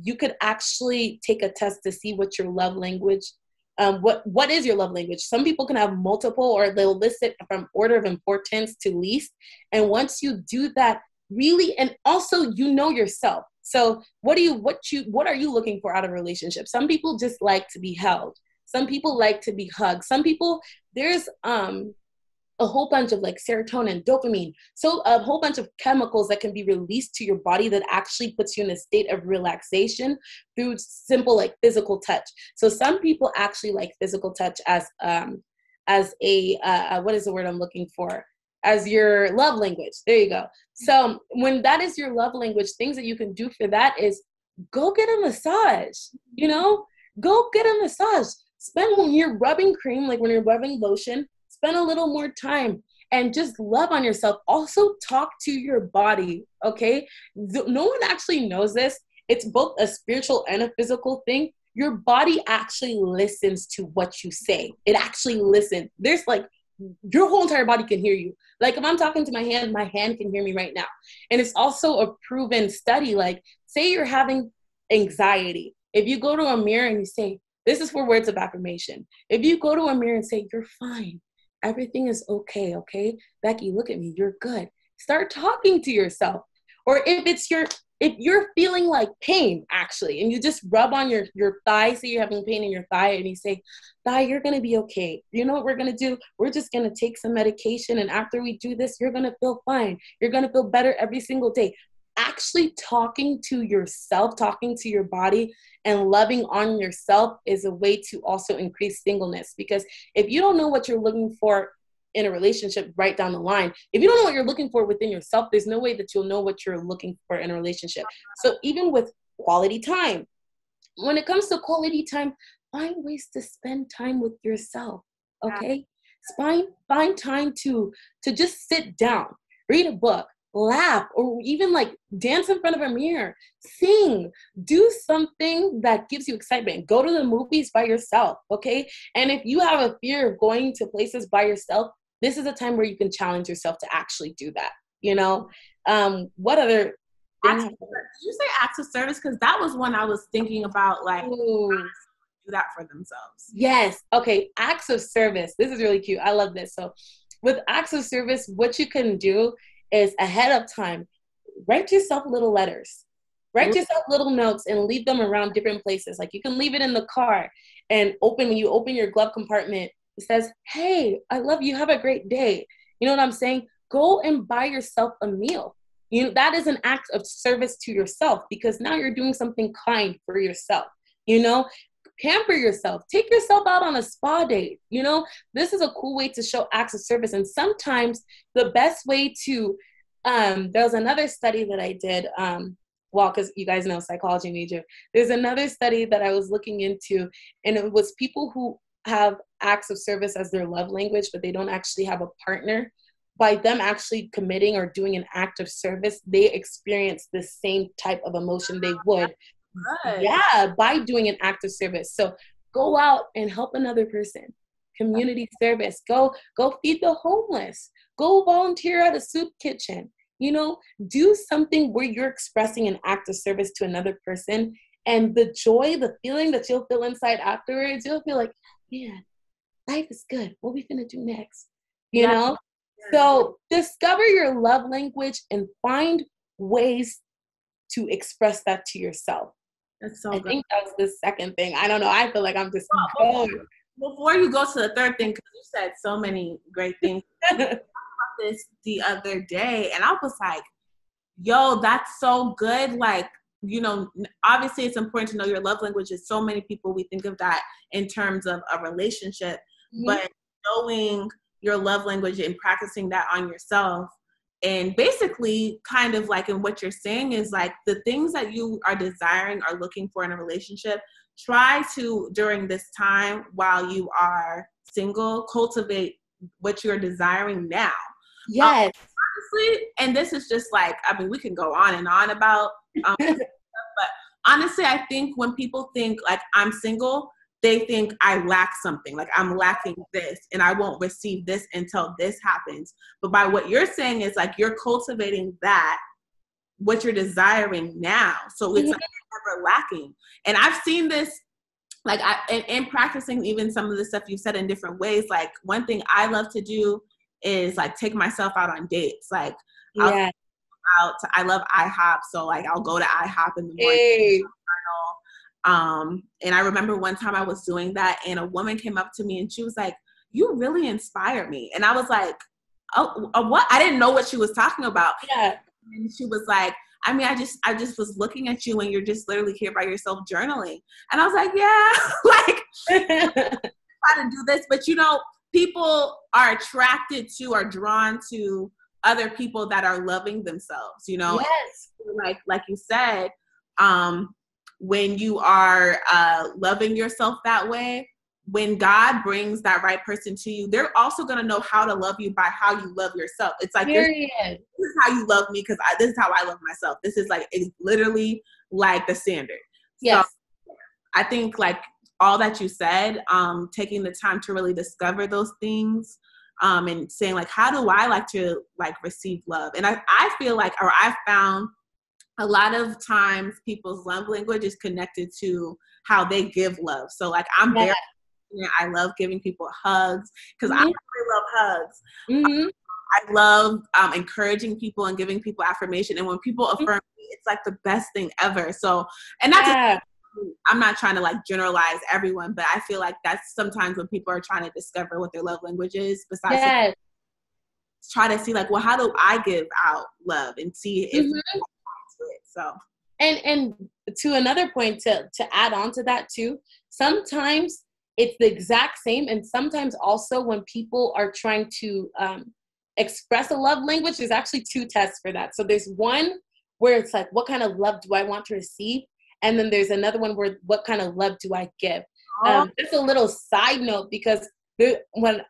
You could actually take a test to see what your love language, what is your love language. Some people can have multiple, or they'll list it from order of importance to least. And once you do that, really, and also you know yourself. So what are you looking for out of a relationship? Some people just like to be held. Some people like to be hugged. Some people, there's a whole bunch of like serotonin, dopamine, so a whole bunch of chemicals that can be released to your body that actually puts you in a state of relaxation through simple like physical touch. So some people actually like physical touch as a what is the word I'm looking for? As your love language. There you go. So when that is your love language, things that you can do for that is go get a massage, go get a massage. Spend, when you're rubbing cream, like when you're rubbing lotion, spend a little more time and just love on yourself. Also talk to your body, okay? No one actually knows this. It's both a spiritual and a physical thing. Your body actually listens to what you say. It actually listens. There's like, your whole entire body can hear you. Like if I'm talking to my hand can hear me right now. And it's also a proven study. Like say you're having anxiety. If you go to a mirror and you say, this is for words of affirmation. If you go to a mirror and say, you're fine, everything is okay, okay? Becky, look at me, you're good. Start talking to yourself. Or if you're feeling like pain, actually, and you just rub on your thigh, say you're having pain in your thigh, and you say, thigh, you're gonna be okay. You know what we're gonna do? We're just gonna take some medication, and after we do this, you're gonna feel fine. You're gonna feel better every single day. Actually talking to yourself, talking to your body, and loving on yourself is a way to also increase singleness. Because if you don't know what you're looking for in a relationship right down the line, if you don't know what you're looking for within yourself, there's no way that you'll know what you're looking for in a relationship. So even with quality time, when it comes to quality time, find ways to spend time with yourself, okay? Find time to just sit down, read a book, laugh, or even like dance in front of a mirror, sing, do something that gives you excitement. Go to the movies by yourself, okay? And if you have a fear of going to places by yourself, this is a time where you can challenge yourself to actually do that, what other thing? Did you say acts of service? Because that was one I was thinking about, like, do that for themselves. Yes. Okay. Acts of service. This is really cute. I love this. So with acts of service, what you can do is ahead of time, write yourself little letters, write yourself little notes and leave them around different places. Like you can leave it in the car and when you open your glove compartment, it says, hey, I love you. Have a great day. You know what I'm saying? Go and buy yourself a meal. That is an act of service to yourself because now you're doing something kind for yourself, pamper yourself, take yourself out on a spa date. This is a cool way to show acts of service. And sometimes the best way to, there was another study that I did, because you guys know psychology major, there's another study that I was looking into, and it was people who have acts of service as their love language, but they don't actually have a partner. By them actually committing or doing an act of service, they experience the same type of emotion they would. Good. Yeah, by doing an act of service. So go out and help another person. Community service. Go feed the homeless. Go volunteer at a soup kitchen. Do something where you're expressing an act of service to another person. And the joy, the feeling that you'll feel inside afterwards, you'll feel like, man, life is good. What are we gonna do next? So discover your love language and find ways to express that to yourself. That's so I good. think that was the second thing. I don't know. I feel like I'm just going. Before you go to the third thing, because you said so many great things. I talked about this the other day, and I was like, yo, that's so good. Like, obviously it's important to know your love languages. So many people, we think of that in terms of a relationship, but knowing your love language and practicing that on yourself. And basically kind of like in what you're saying is like the things that you are desiring or looking for in a relationship, try to, during this time while you are single, cultivate what you're desiring now. Yes. Honestly, and this is just like, we can go on and on about, but honestly, I think when people think like I'm single, they think I lack something, like I'm lacking this and I won't receive this until this happens. But by what you're saying is like you're cultivating that, what you're desiring now. So it's like you're never lacking. And I've seen this, like in practicing even some of the stuff you've said in different ways. Like one thing I love to do is like take myself out on dates. Like I'll out to, I love IHOP, so like I'll go to IHOP in the morning. Hey. And I remember one time I was doing that and a woman came up to me and she was like, "You really inspire me." And I was like, "Oh, what?" I didn't know what she was talking about. Yeah. And she was like, "I mean, I just was looking at you and you're just literally here by yourself journaling." And I was like, "Yeah, like try to do this." But you know, people are attracted to or drawn to other people that are loving themselves, you know. Yes. Like you said, when you are loving yourself that way, when God brings that right person to you, they're also going to know how to love you by how you love yourself. It's like, this is how you love me because this is how I love myself. This is like, it's literally like the standard. Yes. So I think like all that you said, taking the time to really discover those things, and saying like, how do I like to like receive love? And I feel like, or I found a lot of times people's love language is connected to how they give love. So like I'm very, I love giving people hugs because I really love hugs. I love encouraging people and giving people affirmation. And when people affirm me, it's like the best thing ever. So, and not just, I'm not trying to like generalize everyone, but I feel like that's sometimes when people are trying to discover what their love language is, besides try to see like, well, how do I give out love and see if it. So and to another point to add on to that too, sometimes it's the exact same, and sometimes also when people are trying to express a love language, there's actually two tests for that. So there's one where it's like, what kind of love do I want to receive? And then there's another one where, what kind of love do I give? Just a little side note, because when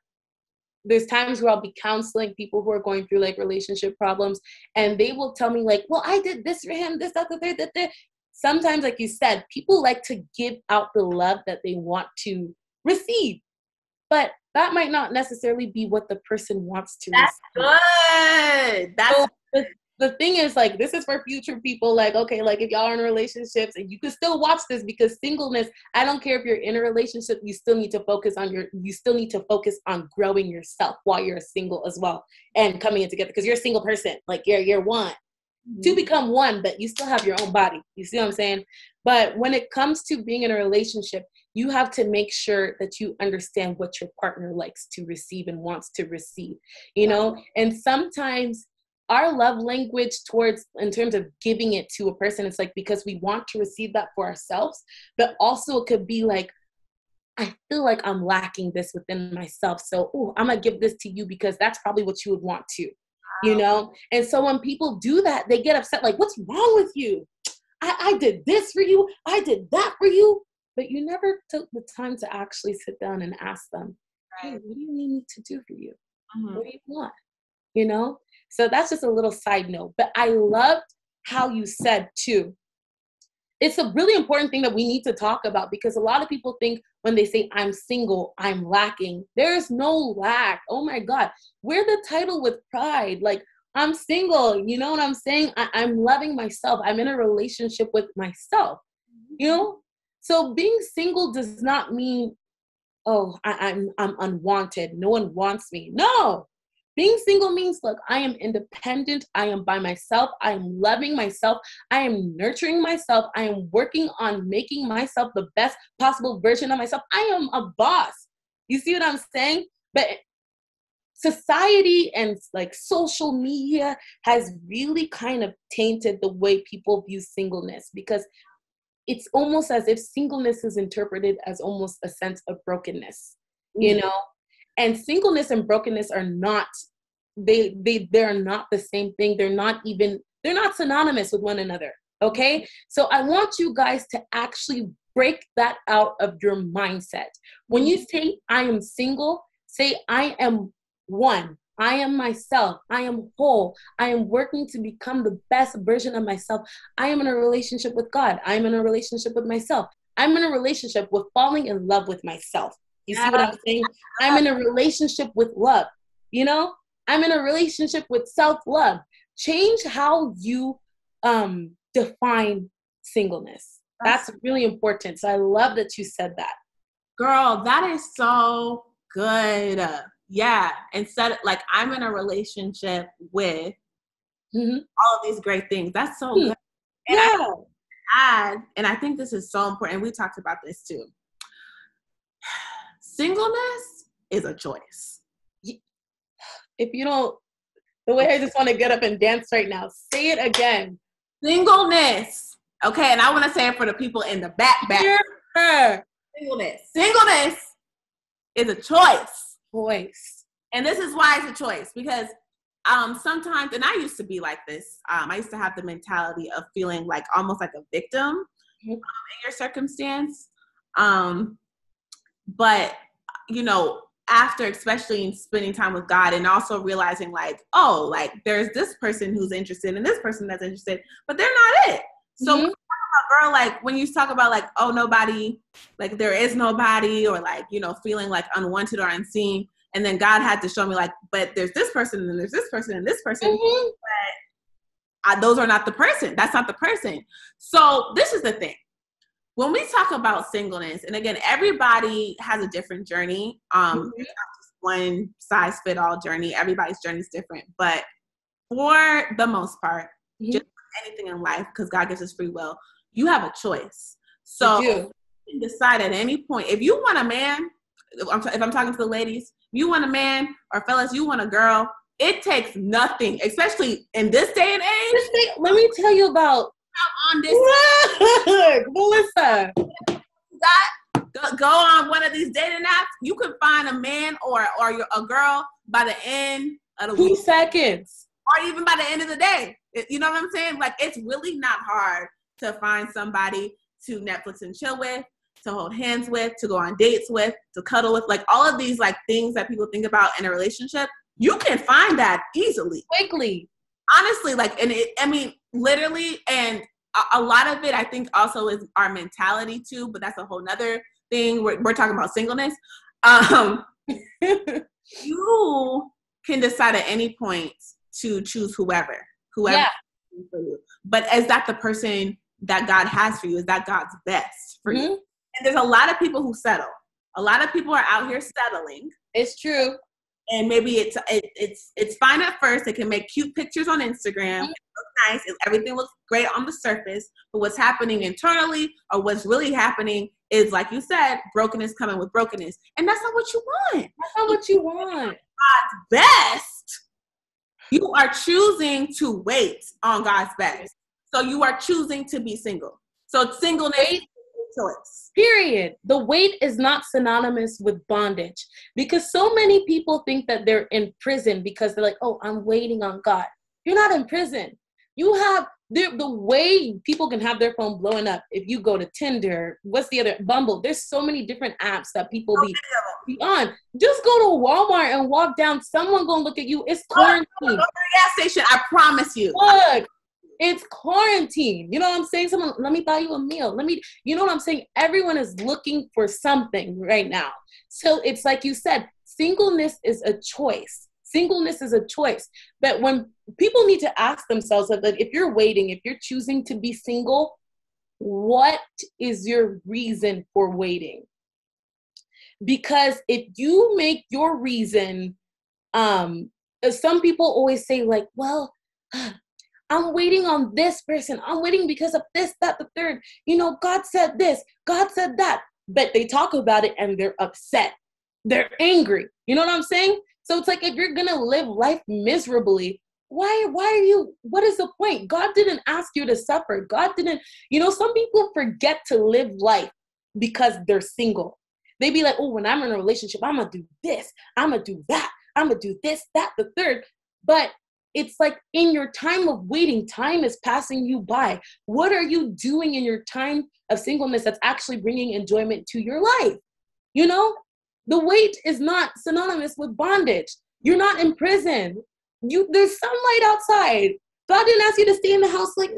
there's times where I'll be counseling people who are going through like relationship problems, and they will tell me like, well, I did this for him, this, that, the third, that. Sometimes, like you said, people like to give out the love that they want to receive, but that might not necessarily be what the person wants to receive. Good. That's so the thing is, like, this is for future people. Like, okay, like if y'all are in relationships, and you can still watch this, because singleness, I don't care if you're in a relationship, you still need to focus on growing yourself while you're single as well, and coming in together, because you're a single person. Like you're one. To become one, but you still have your own body. You see what I'm saying? But when it comes to being in a relationship, you have to make sure that you understand what your partner likes to receive and wants to receive, you know? And sometimes our love language in terms of giving it to a person, it's like because we want to receive that for ourselves, but also it could be like, I feel like I'm lacking this within myself. So, I'm going to give this to you because that's probably what you would want to. You know? And so when people do that, they get upset, like, what's wrong with you? I did this for you. I did that for you. But you never took the time to actually sit down and ask them, hey, what do you need me to do for you? What do you want? You know? So that's just a little side note. But I loved how you said too, it's a really important thing that we need to talk about, because a lot of people think when they say I'm single, I'm lacking. There's no lack. Oh my God. Wear the title with pride. Like, I'm single. You know what I'm saying? I'm loving myself. I'm in a relationship with myself. You know? So being single does not mean, I'm unwanted. No one wants me. No. Being single means, look, I am independent. I am by myself. I am loving myself. I am nurturing myself. I am working on making myself the best possible version of myself. I am a boss. You see what I'm saying? But society and like social media has really kind of tainted the way people view singleness, because it's almost as if singleness is interpreted as almost a sense of brokenness, you know? And singleness and brokenness are not, they're not the same thing. They're not synonymous with one another. Okay. So I want you guys to actually break that out of your mindset. When you say I am single, say I am one. I am myself. I am whole. I am working to become the best version of myself. I am in a relationship with God. I am in a relationship with myself. I'm in a relationship with falling in love with myself. You see what Yeah. I'm saying? I'm in a relationship with love. You know, I'm in a relationship with self-love. Change how you define singleness. That's really important. So I love that you said that. Girl, that is so good. Yeah. Instead, like, I'm in a relationship with all of these great things. That's so good. And Yeah. I add, and I think this is so important. We talked about this too. Singleness is a choice. If you don't, the way I just want to get up and dance right now, say it again. Singleness. Okay, and I want to say it for the people in the back. Yeah. Singleness is a choice. Choice. And this is why it's a choice, because sometimes, and I used to be like this, I used to have the mentality of feeling like almost like a victim in your circumstance. But, you know, after especially spending time with God and also realizing like, oh, like there's this person who's interested and this person that's interested, but they're not it. So when you talk about, girl, like when you talk about like, oh, nobody, like there is nobody, or like, you know, feeling like unwanted or unseen. And then God had to show me like, but there's this person and there's this person and this person. But those are not the person. That's not the person. So this is the thing. When we talk about singleness, and again, everybody has a different journey. It's not just one size fit all journey. Everybody's journey is different. But for the most part, just anything in life, because God gives us free will, you have a choice. So you can decide at any point. If you want a man, if I'm talking to the ladies, you want a man, or fellas, you want a girl, it takes nothing, especially in this day and age. Let me tell you about on this. Look, Melissa. Go on one of these dating apps. You can find a man or a girl by the end of the 2 week. seconds. Or even by the end of the day. You know what I'm saying? Like, it's really not hard to find somebody to Netflix and chill with, to hold hands with, to go on dates with, to cuddle with. Like, all of these like things that people think about in a relationship, you can find that easily. Quickly. Honestly, like, and I mean, literally, and a lot of it, I think, also is our mentality too, but that's a whole nother thing. We're talking about singleness. You can decide at any point to choose whoever. Yeah. For you. But is that the person that God has for you? Is that God's best for you? And there's a lot of people who settle. A lot of people are out here settling. It's true. And maybe it's fine at first. They can make cute pictures on Instagram. It looks nice. Everything looks great on the surface. But what's happening internally, or what's really happening, is, like you said, brokenness coming with brokenness. And that's not what you want. That's not what you want. God's best. You are choosing to wait on God's best. So you are choosing to be single. So singleness is a choice. Period. The wait is not synonymous with bondage, because so many people think that they're in prison because they're like, oh, I'm waiting on God. You're not in prison. You have the way people can have their phone blowing up. If you go to Tinder, what's the other, Bumble, there's so many different apps that people be on. Just go to Walmart and walk down. Someone gonna look at you. It's quarantine. Go to the gas station. I promise you. Look. It's quarantine. You know what I'm saying? Someone, let me buy you a meal. You know what I'm saying? Everyone is looking for something right now. So it's like you said, singleness is a choice. Singleness is a choice. But when people need to ask themselves, like, if you're waiting, if you're choosing to be single, what is your reason for waiting? Because if you make your reason, some people always say like, well, I'm waiting on this person. I'm waiting because of this, that, the third. You know, God said this, God said that. But they talk about it and they're upset. They're angry. You know what I'm saying? So it's like, if you're going to live life miserably, why are you, what is the point? God didn't ask you to suffer. God didn't, you know, some people forget to live life because they're single. They be like, oh, when I'm in a relationship, I'm going to do this. I'm going to do that. I'm going to do this, that, the third. But it's like, in your time of waiting, time is passing you by. What are you doing in your time of singleness that's actually bringing enjoyment to your life? You know, the wait is not synonymous with bondage. You're not in prison. There's sunlight outside. God didn't ask you to stay in the house like,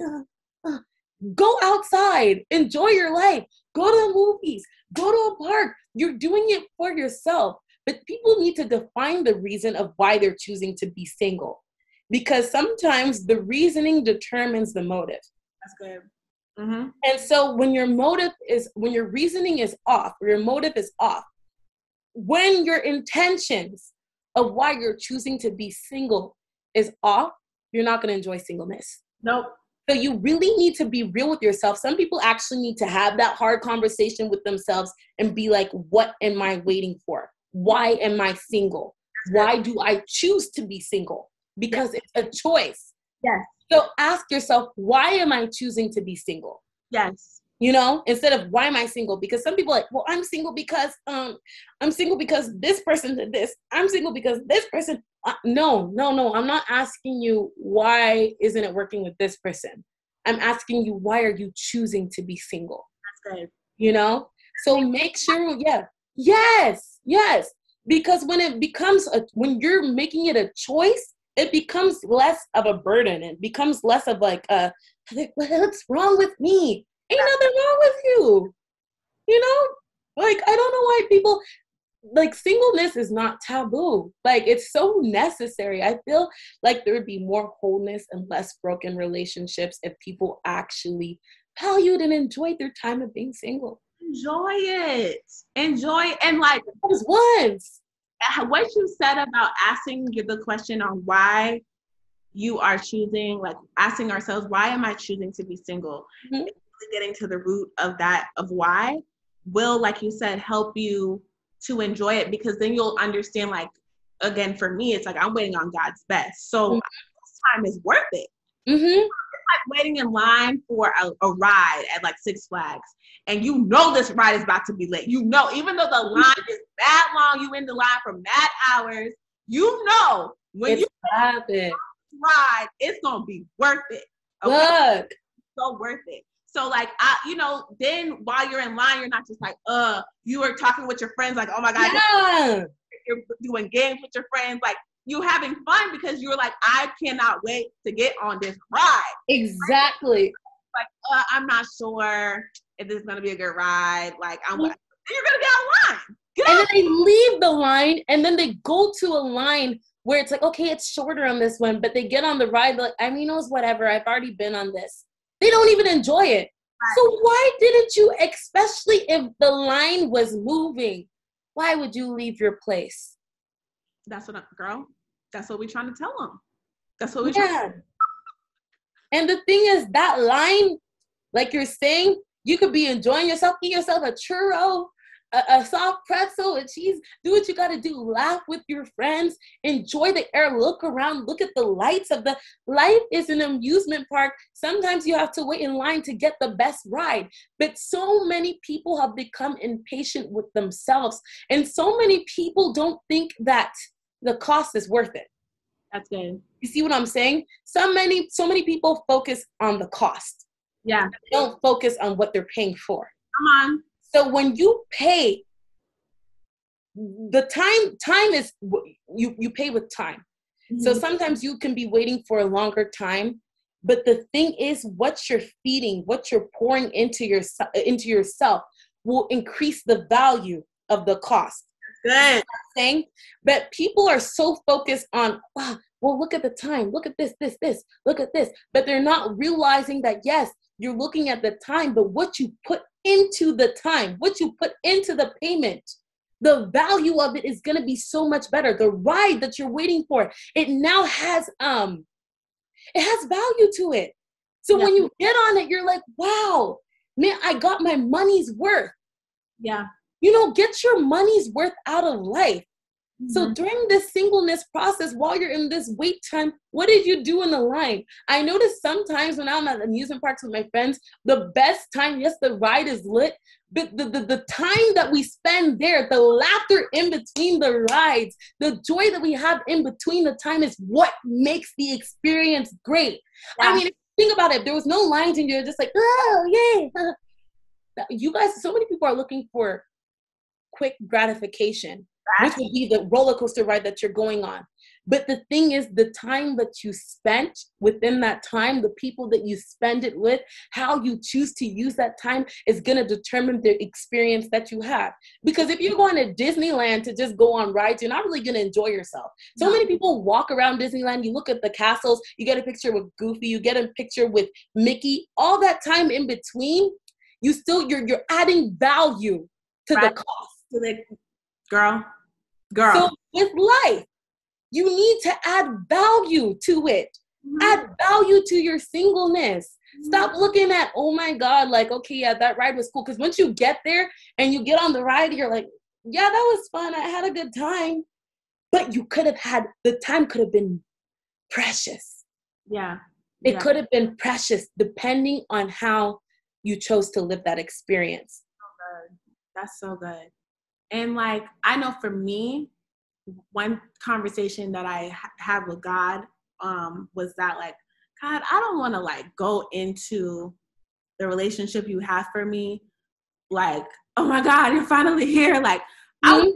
Go outside, enjoy your life, go to the movies, go to a park. You're doing it for yourself. But people need to define the reason of why they're choosing to be single, because sometimes the reasoning determines the motive. That's good. Mm-hmm. And so when your reasoning is off, or your motive is off, when your intentions of why you're choosing to be single is off, you're not going to enjoy singleness. Nope. So you really need to be real with yourself. Some people actually need to have that hard conversation with themselves and be like, what am I waiting for? Why am I single? Why do I choose to be single? Because it's a choice. Yes. So ask yourself, why am I choosing to be single? Yes. You know, instead of why am I single? Because some people are like, well, I'm single because this person did this. I'm single because this person. No. I'm not asking you why isn't it working with this person. I'm asking you, why are you choosing to be single? That's good. You know, so make sure, yes. Because when you're making it a choice, it becomes less of a burden. It becomes less of like, what's wrong with me? Ain't nothing wrong with you. You know, like, I don't know why people, like, singleness is not taboo. Like, it's so necessary. I feel like there would be more wholeness and less broken relationships if people actually valued and enjoyed their time of being single. Enjoy it. And like, those ones. What you said about asking the question on why you are choosing, like asking ourselves, why am I choosing to be single? Mm-hmm. Getting to the root of that, of why, will, like you said, help you to enjoy it, because then you'll understand, like, again, for me, it's like I'm waiting on God's best. So mm-hmm. This time is worth it. Mm-hmm. It's like waiting in line for a ride at like Six Flags, and you know this ride is about to be late. You know, even though the line is that long, you in the line for mad hours, you know when you ride, it's gonna be worth it. Okay? Look. So worth it. So like, then while you're in line, you're not just like, you are talking with your friends, like, oh my God, you're doing games with your friends, like you having fun because you're like, I cannot wait to get on this ride. Exactly. Like, I'm not sure if this is going to be a good ride. Like, you're going to get out of line. And then they leave the line and then they go to a line where it's like, okay, it's shorter on this one, but they get on the ride, like, I mean, it was whatever. I've already been on this. They don't even enjoy it. Right. So why didn't you, especially if the line was moving, why would you leave your place? That's what we're trying to tell them. That's what we're trying to. And the thing is, that line, like you're saying, you could be enjoying yourself, eat yourself a churro, a soft pretzel, a cheese, do what you got to do, laugh with your friends, enjoy the air, look around, look at the lights of the life is an amusement park. Sometimes you have to wait in line to get the best ride, but so many people have become impatient with themselves, and so many people don't think that the cost is worth it. That's good. You see what I'm saying? So many people focus on the cost. Yeah. They don't focus on what they're paying for. Come on. So when you pay, the time is, you pay with time. Mm-hmm. So sometimes you can be waiting for a longer time, but the thing is, what you're feeding, what you're pouring into yourself will increase the value of the cost. Good. You know what I'm saying? But people are so focused on, well, look at the time, look at this, look at this, but they're not realizing that, yes, you're looking at the time, but what you put into the time, what you put into the payment, the value of it is going to be so much better. The ride that you're waiting for, it now has value to it. So when you get on it, you're like, wow, man, I got my money's worth. Yeah. Get your money's worth out of life. Mm-hmm. So during this singleness process, while you're in this wait time, what did you do in the line? I noticed sometimes when I'm at amusement parks with my friends, the best time, yes, the ride is lit, but the time that we spend there, the laughter in between the rides, the joy that we have in between the time is what makes the experience great. Yeah. I mean, think about it. If there was no lines and you're just like, oh, yay. You guys, so many people are looking for quick gratification, which would be the roller coaster ride that you're going on. But the thing is, the time that you spent within that time, the people that you spend it with, how you choose to use that time is going to determine the experience that you have. Because if you're going to Disneyland to just go on rides, you're not really going to enjoy yourself. So many people walk around Disneyland, you look at the castles, you get a picture with Goofy, you get a picture with Mickey, all that time in between, you're adding value to the cost. Girl. So with life, you need to add value to it. Add value to your singleness. Stop looking at, oh my God, like, okay, yeah, that ride was cool. Because once you get there and you get on the ride, you're like, yeah, that was fun. I had a good time. But the time could have been precious. Yeah. It could have been precious depending on how you chose to live that experience. So good. That's so good. And like, I know for me, one conversation that I had with God was that like, God, I don't want to like go into the relationship you have for me. Like, oh my God, you're finally here. Like, I'm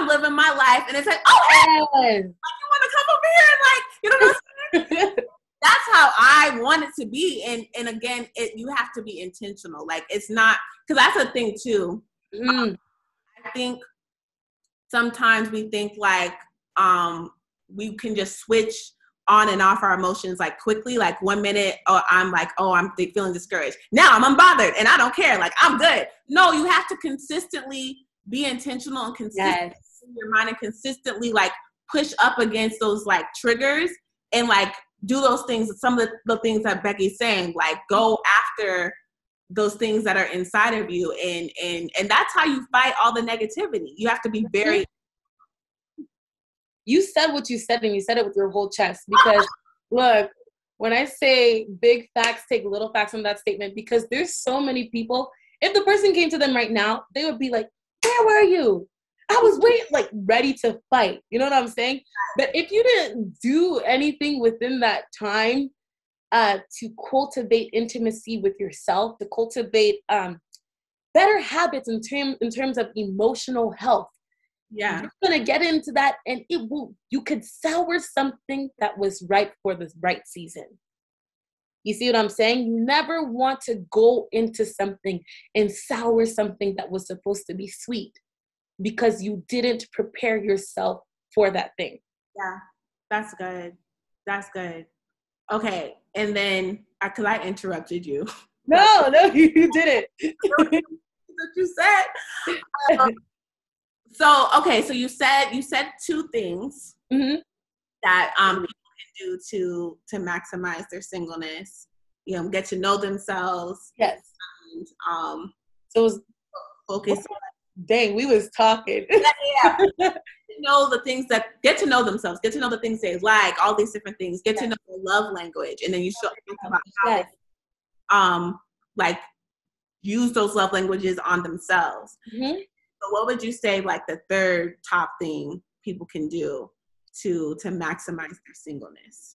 living my life. And it's like, oh, hey, like, you want to come over here? And like, you know what I'm saying? That's how I want it to be. And again, you have to be intentional. Like, it's not, because that's a thing too. I think sometimes we think like we can just switch on and off our emotions like quickly. Like 1 minute, I'm feeling discouraged. Now I'm unbothered and I don't care. Like I'm good. No, you have to consistently be intentional and consistent in your mind and consistently like push up against those like triggers and like do those things. Some of the things that Becky's saying, like go after those things that are inside of you. And that's how you fight all the negativity. You have to be very. You said what you said, and you said it with your whole chest, because look, when I say big facts take little facts from that statement, because there's so many people, if the person came to them right now, they would be like, where were you? I was like ready to fight. You know what I'm saying? But if you didn't do anything within that time to cultivate intimacy with yourself, to cultivate better habits in terms of emotional health, you're gonna get into that, and you could sour something that was ripe for the right season. You see what I'm saying? You never want to go into something and sour something that was supposed to be sweet because you didn't prepare yourself for that thing. Yeah, that's good. That's good. Okay, and then because I interrupted you. No, you didn't. What you said. So you said two things that people can do to maximize their singleness. You know, get to know themselves. Yes. And, so it was focus. Dang, we was talking. Know the things that get to know themselves, get to know the things they like, all these different things, get to know their love language, and then you show about how like use those love languages on themselves. So what would you say like the third top thing people can do to maximize their singleness?